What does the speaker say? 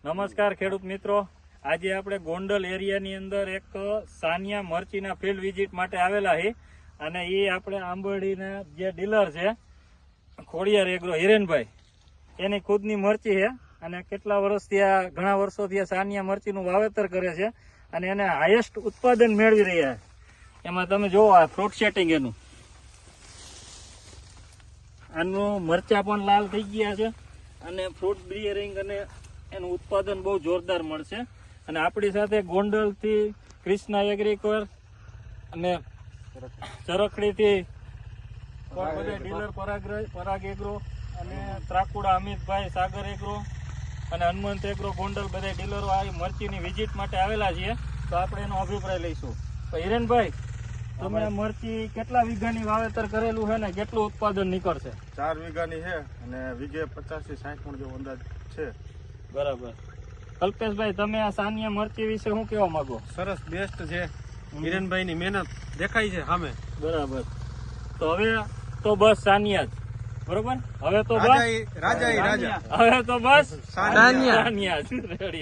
નમસ્કાર ખેડૂત મિત્રો, આજે આપણે ગોંડલ એરિયાની અંદર એક સાનિયા મરચીના ફિલ્ડ વિઝિટ માટે આવેલા છે અને એ આપણે આંબરડીના જે ડીલર છે ખોડિયાર એગ્રો હિરેનભાઈ, એની ખુદની મરચી છે અને કેટલા વર્ષથી ઘણા વર્ષોથી આ સાનિયા મરચીનું વાવેતર કરે છે અને એને હાઈએસ્ટ ઉત્પાદન મેળવી રહ્યા છે. એમાં તમે જોવો આ ફ્રૂટ સેટિંગ એનું, આનું મરચા પણ લાલ થઈ ગયા છે અને ફ્રૂટ બિયરિંગ અને એનું ઉત્પાદન બહુ જોરદાર મળશે. અને આપણી સાથે ગોંડલથી કૃષ્ણા એગ્રીકોર અને ચરખડીથી બધા ડીલર પરાગ એગ્રો અને ત્રાકુડા અમિતભાઈ સાગર એગ્રો અને હનુમંત એગ્રો ગોંડલ બધા ડીલરો આ મરચીની વિઝિટ માટે આવેલા છીએ. તો આપણે એનો અભિપ્રાય લઈશું. તો હિરેનભાઈ, તમે આ મરચી કેટલા વીઘાની વાવેતર કરેલું છે ને કેટલું ઉત્પાદન નીકળશે? 4 વીઘાની છે અને વીઘે 50 થી 60 મણ જેવો અંદાજ છે. બરાબર. કલ્પેશભાઈ, તમે આ સાનિયા મરચી વિશે શું કહેવા માંગો? સરસ, બેસ્ટ છે. હિરેનભાઈ ની મહેનત દેખાય છે સામે. બરાબર. તો હવે તો બસ સાનિયા જ, બરોબર? હવે તો બસ રાજા હવે તો બસ સાનિયા સાનિયા જ. રેડી.